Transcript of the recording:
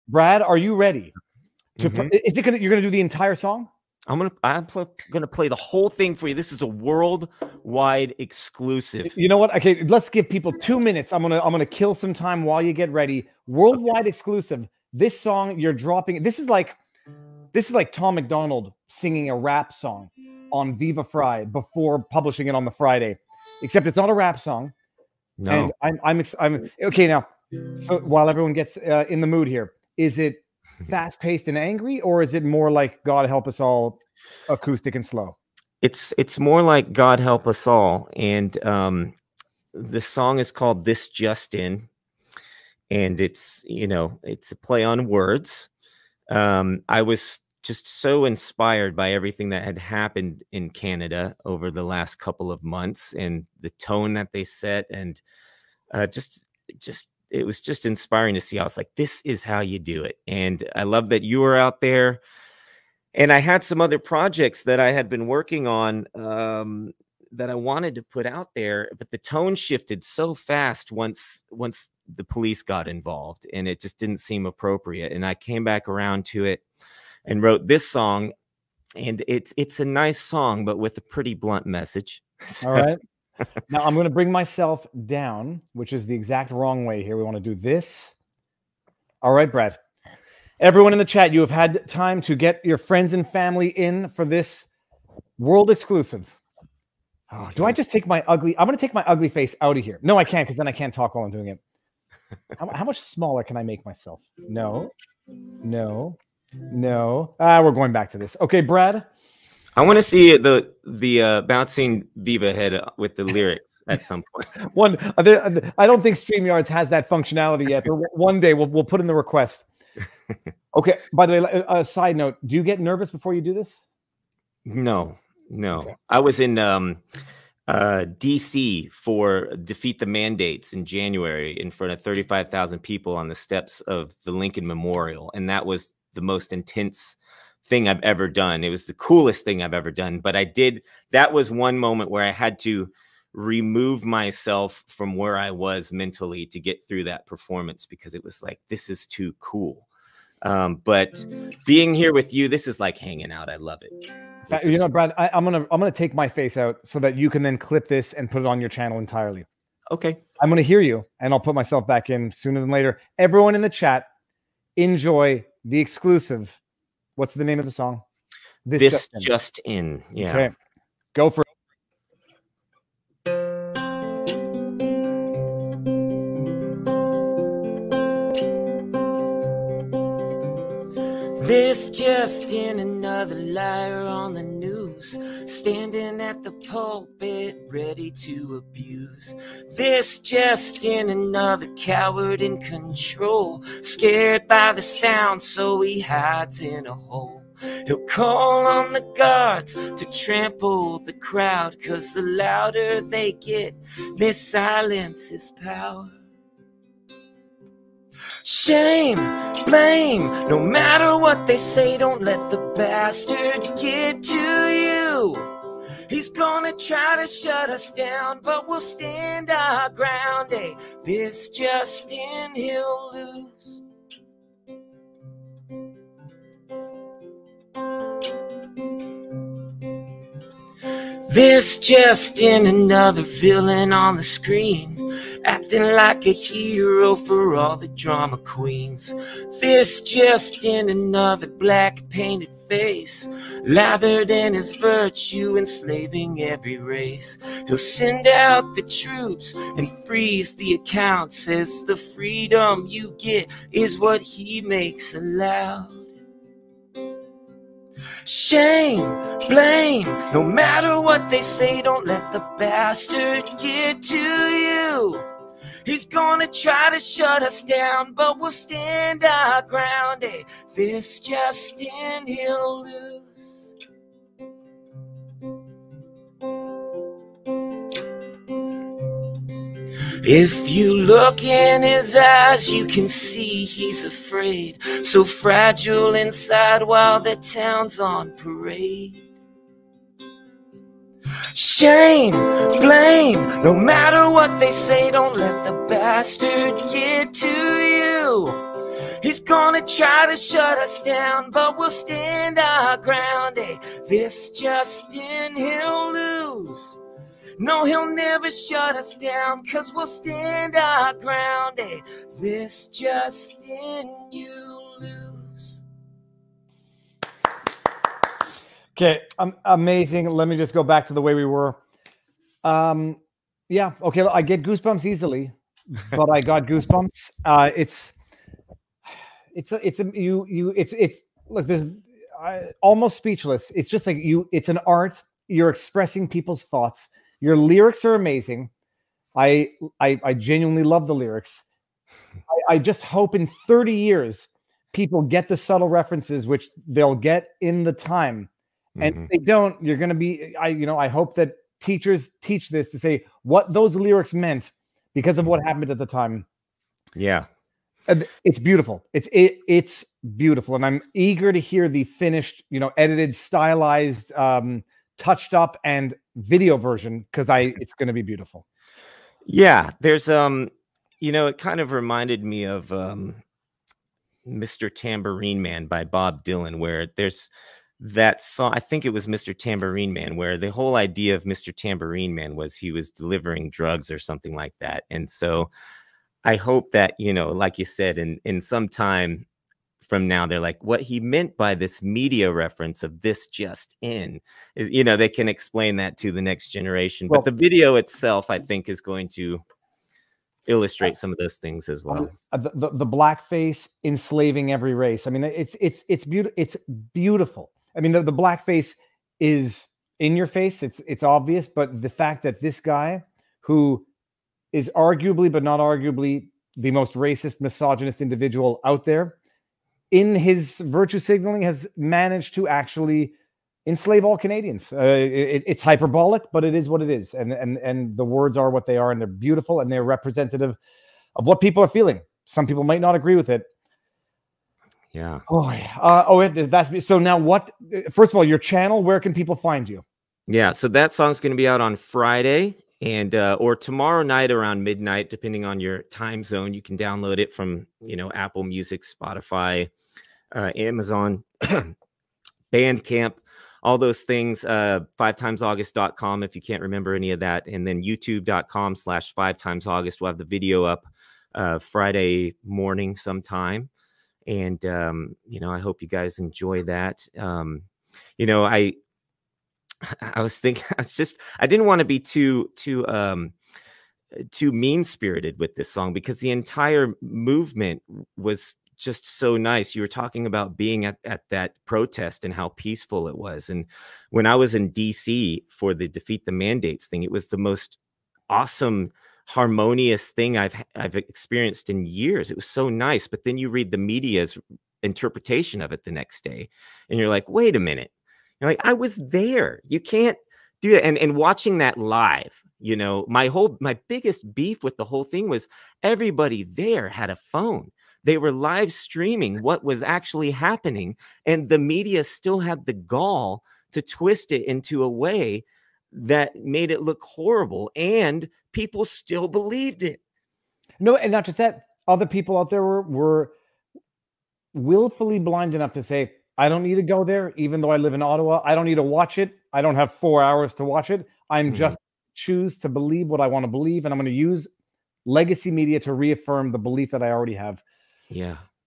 Brad, are you ready? You're gonna do the entire song? I'm gonna play the whole thing for you. This is a worldwide exclusive. You know what? Okay, let's give people 2 minutes. I'm gonna kill some time while you get ready. Worldwide exclusive. This song you're dropping. This is like Tom McDonald singing a rap song on Viva Frei before publishing it on the Friday, except it's not a rap song. No, and I'm okay now. So while everyone gets in the mood here, is it fast-paced and angry, or is it more like God Help Us All, acoustic and slow? It's more like God Help Us All, and the song is called This Just In, and it's a play on words. I was just so inspired by everything that had happened in Canada over the last couple of months and the tone that they set, and it was just inspiring to see. I was like, this is how you do it. And I love that you were out there. And I had some other projects that I had been working on that I wanted to put out there, but the tone shifted so fast once the police got involved, and it just didn't seem appropriate. And I came back around to it and wrote this song, and it's a nice song, but with a pretty blunt message. All right. Now I'm going to bring myself down, which is the exact wrong way here. We want to do this. All right, Brad. Everyone in the chat, you have had time to get your friends and family in for this world exclusive. Oh, do I just take my ugly? I'm going to take my ugly face out of here. No, I can't, because then I can't talk while I'm doing it. How much smaller can I make myself? No. We're going back to this. Okay, Brad. I want to see the bouncing Viva head with the lyrics at some point. I don't think StreamYards has that functionality yet, but one day we'll put in the request. Okay. By the way, a side note: do you get nervous before you do this? No. Okay. I was in DC for Defeat the Mandates in January in front of 35,000 people on the steps of the Lincoln Memorial, and that was the most intense thing I've ever done. It was the coolest thing I've ever done. But that was one moment where I had to remove myself from where I was mentally to get through that performance, because it was like, this is too cool. But being here with you, this is like hanging out. I love it. Brad, I'm gonna take my face out so that you can then clip this and put it on your channel entirely. Okay. I'm gonna hear you, and I'll put myself back in sooner than later. Everyone in the chat, enjoy the exclusive. What's the name of the song? This Just In. Yeah. Okay. Go for it. This just in, another liar on the news, standing at the pulpit ready to abuse. This just in, another coward in control, scared by the sound so he hides in a hole. He'll call on the guards to trample the crowd, 'cause the louder they get, their silence is power. Shame, blame, no matter what they say, don't let the bastard get to you. He's gonna try to shut us down, but we'll stand our ground. Hey, this just in, he'll lose. This just in, another villain on the screen, acting like a hero for all the drama queens. This just in, another black painted face, lathered in his virtue, enslaving every race. He'll send out the troops and freeze the accounts, says the freedom you get is what he makes allowed. Shame, blame, no matter what they say, don't let the bastard get to you. He's gonna try to shut us down, but we'll stand our ground. Hey, this just in, he'll lose. If you look in his eyes, you can see he's afraid, so fragile inside while the town's on parade. Shame, blame, no matter what they say, don't let the bastard get to you. He's gonna try to shut us down, but we'll stand our ground. Hey, this Justin, he'll lose. No, he'll never shut us down, 'cause we'll stand our ground. Hey, this Justin, you lose. Okay, amazing. Let me just go back to the way we were. Yeah, okay, I get goosebumps easily, but I got goosebumps. It's look, there's almost speechless. It's just like it's an art. You're expressing people's thoughts. Your lyrics are amazing. I genuinely love the lyrics. I just hope in 30 years people get the subtle references, which they'll get in the time. And if they don't, you're going to be, I hope that teachers teach this to say what those lyrics meant because of what happened at the time. Yeah. It's beautiful. It's beautiful. And I'm eager to hear the finished, edited, stylized, touched up and video version, because it's going to be beautiful. Yeah. There's, it kind of reminded me of Mr. Tambourine Man by Bob Dylan, where there's that song, I think it was Mr. Tambourine Man, where the whole idea of Mr. Tambourine Man was he was delivering drugs or something like that. And so I hope that, like you said, in some time from now, they're like, what he meant by this media reference of this just in, they can explain that to the next generation. But the video itself, I think, is going to illustrate some of those things as well. The blackface enslaving every race. I mean, it's beautiful. It's beautiful. I mean, the blackface is in your face. It's obvious, but the fact that this guy, who is arguably, but not arguably, the most racist, misogynist individual out there, in his virtue signaling, has managed to actually enslave all Canadians. It's hyperbolic, but it is what it is. And the words are what they are, and they're beautiful, and they're representative of what people are feeling. Some people might not agree with it. Yeah. That's so. Now, what? First of all, your channel. Where can people find you? Yeah. So that song's going to be out on Friday, and or tomorrow night around midnight, depending on your time zone. You can download it from Apple Music, Spotify, Amazon, Bandcamp, all those things. FiveTimesAugust.com if you can't remember any of that, and then YouTube.com/FiveTimesAugust. We'll have the video up Friday morning sometime, and I hope you guys enjoy that. I was thinking, I didn't want to be too mean-spirited with this song, because the entire movement was just so nice. You were talking about being at that protest and how peaceful it was. And when I was in DC for the Defeat the Mandates thing, it was the most awesome, harmonious thing I've experienced in years. It was so nice. But then you read the media's interpretation of it the next day, and you're like, wait a minute. You're like, I was there. You can't do that. And watching that live, my biggest beef with the whole thing was everybody there had a phone. They were live streaming what was actually happening, and the media still had the gall to twist it into a way that made it look horrible, and people still believed it. No, and not just that, other people out there were willfully blind enough to say, I don't need to go there, even though I live in Ottawa. I don't need to watch it. I don't have 4 hours to watch it. I'm just choose to believe what I want to believe, and I'm going to use legacy media to reaffirm the belief that I already have. Yeah.